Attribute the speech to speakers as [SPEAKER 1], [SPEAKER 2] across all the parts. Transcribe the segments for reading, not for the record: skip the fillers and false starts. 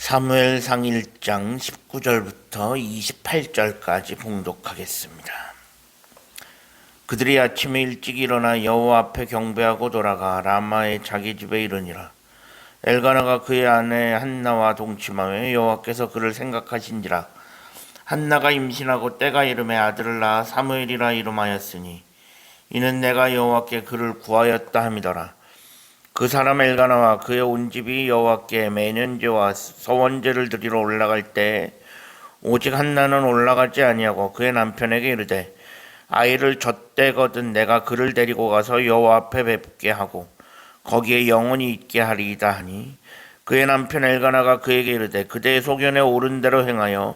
[SPEAKER 1] 사무엘상 1장 19절부터 28절까지 봉독하겠습니다. 그들이 아침에 일찍 일어나 여호와 앞에 경배하고 돌아가 라마의 자기 집에 이르니라. 엘가나가 그의 아내 한나와 동침하며 여호와께서 그를 생각하신지라. 한나가 임신하고 때가 이름에 아들을 낳아 사무엘이라 이름하였으니 이는 내가 여호와께 그를 구하였다 함이더라. 그 사람 엘가나와 그의 온 집이 여호와께 매년제와 서원제를 드리러 올라갈 때 오직 한나는 올라가지 아니하고 그의 남편에게 이르되 아이를 젖대거든 내가 그를 데리고 가서 여호와 앞에 뵙게 하고 거기에 영원히 있게 하리이다 하니 그의 남편 엘가나가 그에게 이르되 그대의 소견에 옳은 대로 행하여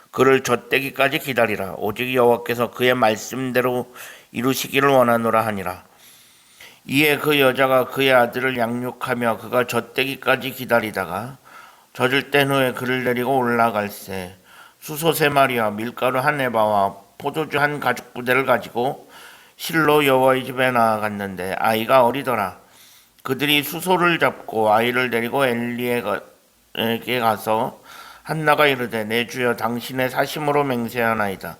[SPEAKER 1] 그를 젖대기까지 기다리라. 오직 여호와께서 그의 말씀대로 이루시기를 원하노라 하니라. 이에 그 여자가 그의 아들을 양육하며 그가 젖대기까지 기다리다가 젖을 뗀 후에 그를 데리고 올라갈새 수소 3마리와 밀가루 1에바와 포도주 1가죽부대를 가지고 실로 여호와의 집에 나아갔는데 아이가 어리더라. 그들이 수소를 잡고 아이를 데리고 엘리에게 가서 한나가 이르되 내 주여 당신의 사심으로 맹세하나이다.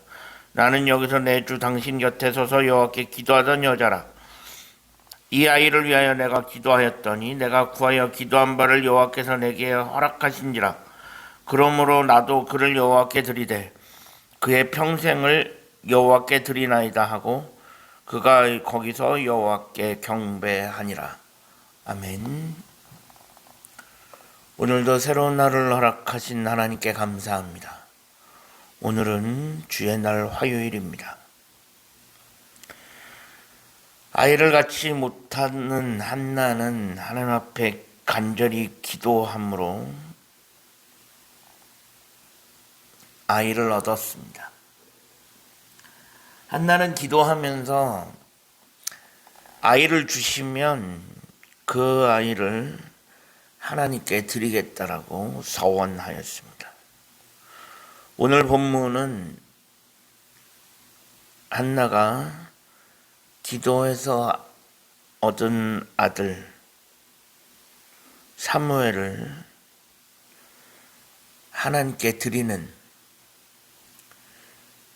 [SPEAKER 1] 나는 여기서 내 주 당신 곁에 서서 여호와께 기도하던 여자라. 이 아이를 위하여 내가 기도하였더니 내가 구하여 기도한 바를 여호와께서 내게 허락하신지라. 그러므로 나도 그를 여호와께 드리되 그의 평생을 여호와께 드리나이다 하고 그가 거기서 여호와께 경배하니라. 아멘. 오늘도 새로운 날을 허락하신 하나님께 감사합니다. 오늘은 주의 날 화요일입니다. 아이를 갖지 못하는 한나는 하나님 앞에 간절히 기도함으로 아이를 얻었습니다. 한나는 기도하면서 아이를 주시면 그 아이를 하나님께 드리겠다라고 서원하였습니다. 오늘 본문은 한나가 기도해서 얻은 아들 사무엘을 하나님께 드리는,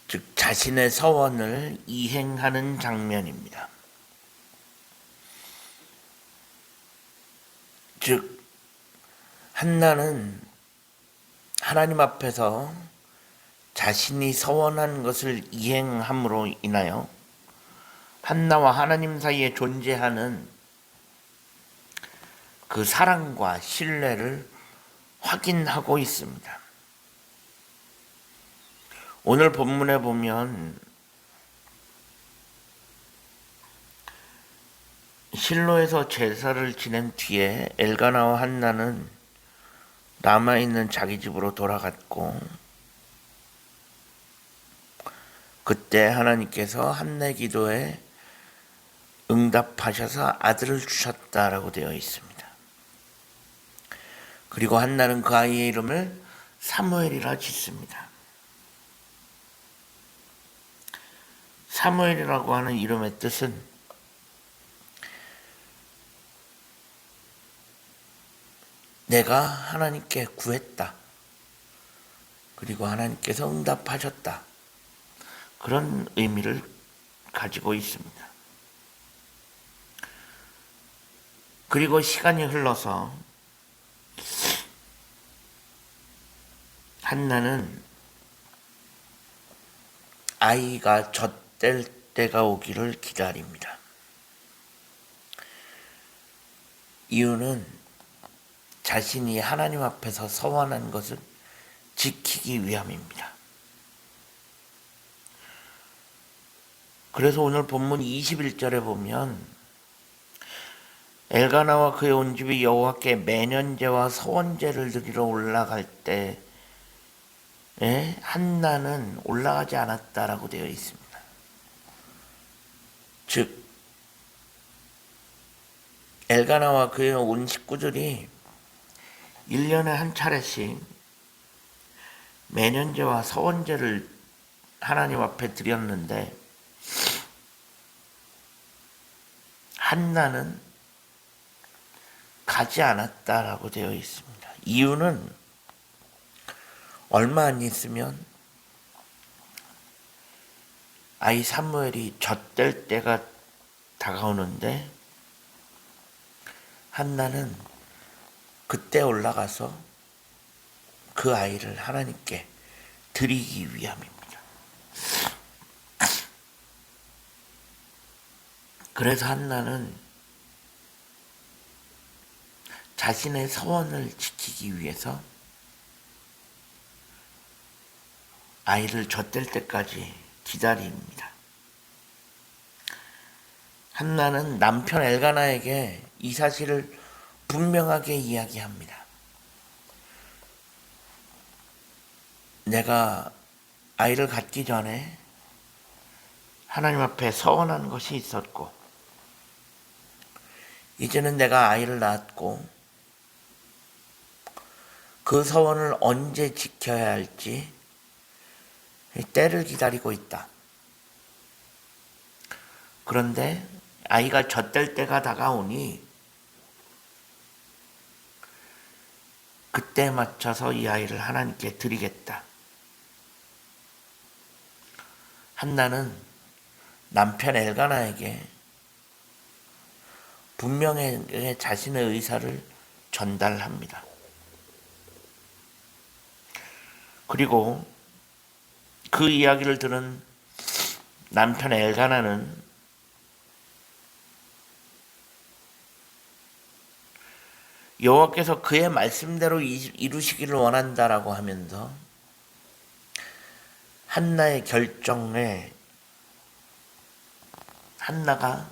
[SPEAKER 1] 즉 자신의 서원을 이행하는 장면입니다. 즉 한나는 하나님 앞에서 자신이 서원한 것을 이행함으로 인하여 한나와 하나님 사이에 존재하는 그 사랑과 신뢰를 확인하고 있습니다. 오늘 본문에 보면 실로에서 제사를 지낸 뒤에 엘가나와 한나는 남아있는 자기 집으로 돌아갔고 그때 하나님께서 한나의 기도에 응답하셔서 아들을 주셨다라고 되어 있습니다. 그리고 한나는 그 아이의 이름을 사무엘이라 짓습니다. 사무엘이라고 하는 이름의 뜻은 내가 하나님께 구했다. 그리고 하나님께서 응답하셨다. 그런 의미를 가지고 있습니다. 그리고 시간이 흘러서 한나는 아이가 젖될 때가 오기를 기다립니다. 이유는 자신이 하나님 앞에서 서원한 것을 지키기 위함입니다. 그래서 오늘 본문 21절에 보면 엘가나와 그의 온 집이 여호와께 매년제와 서원제를 드리러 올라갈 때 한나는 올라가지 않았다라고 되어 있습니다. 즉 엘가나와 그의 온 식구들이 1년에 한 차례씩 매년제와 서원제를 하나님 앞에 드렸는데 한나는 가지 않았다라고 되어 있습니다. 이유는 얼마 안 있으면 아이 사무엘이 젖될 때가 다가오는데 한나는 그때 올라가서 그 아이를 하나님께 드리기 위함입니다. 그래서 한나는 자신의 서원을 지키기 위해서 아이를 젖될 때까지 기다립니다. 한나는 남편 엘가나에게 이 사실을 분명하게 이야기합니다. 내가 아이를 갖기 전에 하나님 앞에 서원한 것이 있었고, 이제는 내가 아이를 낳았고 그 서원을 언제 지켜야 할지 때를 기다리고 있다. 그런데 아이가 젖될 때가 다가오니 그때 맞춰서 이 아이를 하나님께 드리겠다. 한나는 남편 엘가나에게 분명하게 자신의 의사를 전달합니다. 그리고 그 이야기를 들은 남편 엘가나는 여호와께서 그의 말씀대로 이루시기를 원한다라고 하면서 한나의 결정에 한나가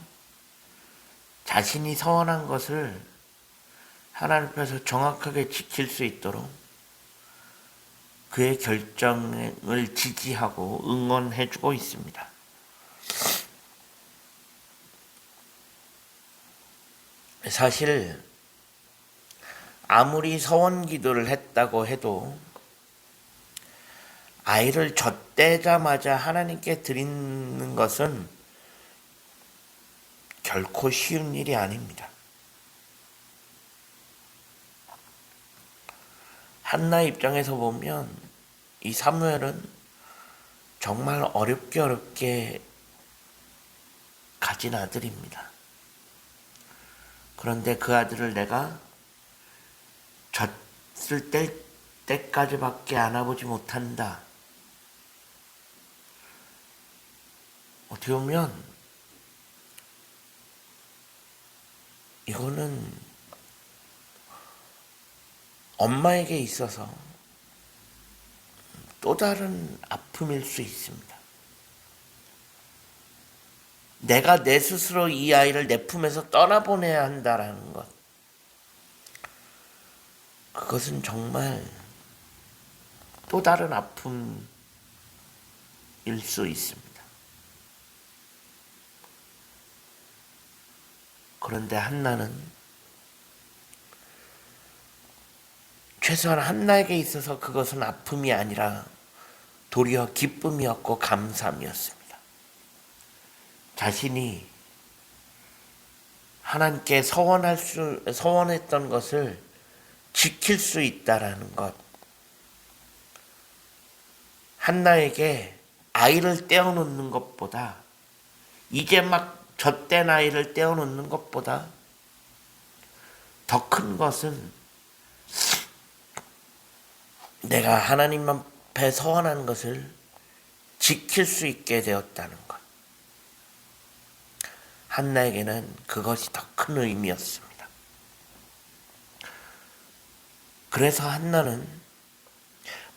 [SPEAKER 1] 자신이 서원한 것을 하나님 앞에서 정확하게 지킬 수 있도록 그의 결정을 지지하고 응원해주고 있습니다. 사실 아무리 서원 기도를 했다고 해도 아이를 젖대자마자 하나님께 드리는 것은 결코 쉬운 일이 아닙니다. 한나 입장에서 보면 이 사무엘은 정말 어렵게 가진 아들입니다. 그런데 그 아들을 내가 젖을 때까지밖에 안아보지 못한다. 어떻게 보면 이거는 엄마에게 있어서 또 다른 아픔일 수 있습니다. 내가 내 스스로 이 아이를 내 품에서 떠나보내야 한다라는 것. 그것은 정말 또 다른 아픔일 수 있습니다. 그런데 한나는 최소한 한나에게 있어서 그것은 아픔이 아니라 도리어 기쁨이었고 감사함이었습니다. 자신이 하나님께 서원했던 것을 지킬 수 있다라는 것. 한나에게 아이를 떼어놓는 것보다, 이제 막 젖된 아이를 떼어놓는 것보다 더 큰 것은 내가 하나님 앞에 서원한 것을 지킬 수 있게 되었다는 것. 한나에게는 그것이 더 큰 의미였습니다. 그래서 한나는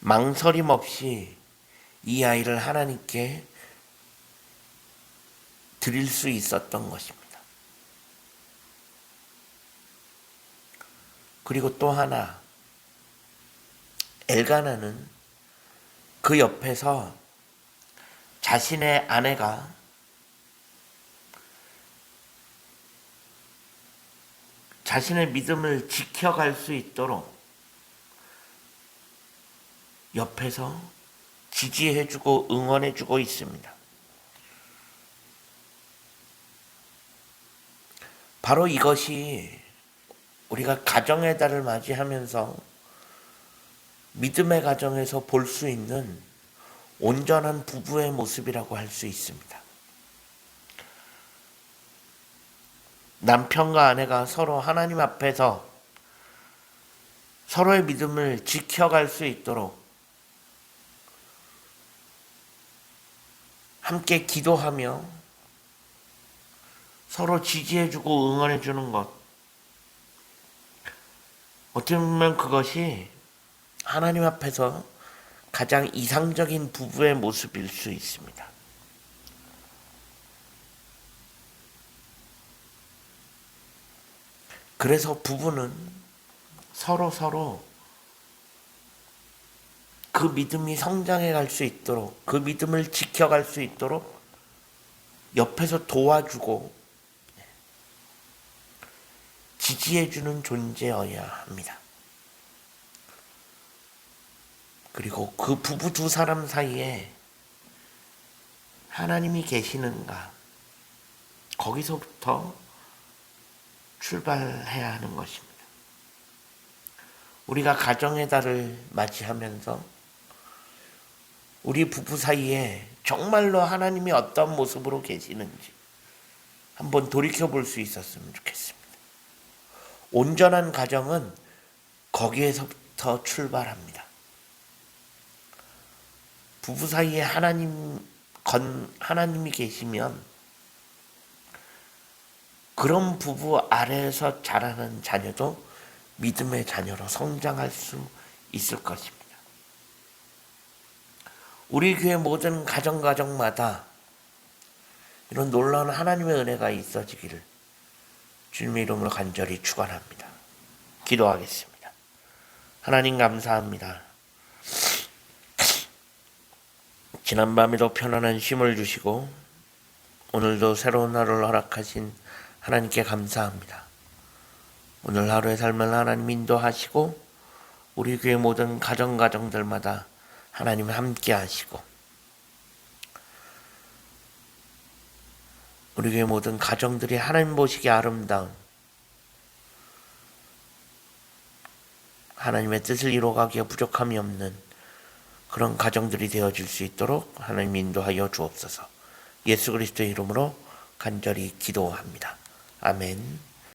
[SPEAKER 1] 망설임 없이 이 아이를 하나님께 드릴 수 있었던 것입니다. 그리고 또 하나, 엘가나는 그 옆에서 자신의 아내가 자신의 믿음을 지켜갈 수 있도록 옆에서 지지해주고 응원해주고 있습니다. 바로 이것이 우리가 가정의 달을 맞이하면서 믿음의 가정에서 볼 수 있는 온전한 부부의 모습이라고 할 수 있습니다. 남편과 아내가 서로 하나님 앞에서 서로의 믿음을 지켜갈 수 있도록 함께 기도하며 서로 지지해주고 응원해주는 것, 어떻게 보면 그것이 하나님 앞에서 가장 이상적인 부부의 모습일 수 있습니다. 그래서 부부는 서로 그 믿음이 성장해 갈 수 있도록, 그 믿음을 지켜갈 수 있도록 옆에서 도와주고 지지해주는 존재여야 합니다. 그리고 그 부부 두 사람 사이에 하나님이 계시는가, 거기서부터 출발해야 하는 것입니다. 우리가 가정의 달을 맞이하면서 우리 부부 사이에 정말로 하나님이 어떤 모습으로 계시는지 한번 돌이켜볼 수 있었으면 좋겠습니다. 온전한 가정은 거기에서부터 출발합니다. 부부 사이에 하나님이 계시면 그런 부부 아래에서 자라는 자녀도 믿음의 자녀로 성장할 수 있을 것입니다. 우리 교회 모든 가정마다 이런 놀라운 하나님의 은혜가 있어지기를 주님의 이름으로 간절히 축원합니다. 기도하겠습니다. 하나님 감사합니다. 지난밤에도 편안한 쉼을 주시고 오늘도 새로운 하루를 허락하신 하나님께 감사합니다. 오늘 하루의 삶을 하나님 인도하시고 우리 교회 모든 가정들마다 하나님 함께 하시고 우리 교회 모든 가정들이 하나님 보시기에 아름다운 하나님의 뜻을 이루어가기에 부족함이 없는 그런 가정들이 되어질 수 있도록 하나님 인도하여 주옵소서. 예수 그리스도의 이름으로 간절히 기도합니다. 아멘.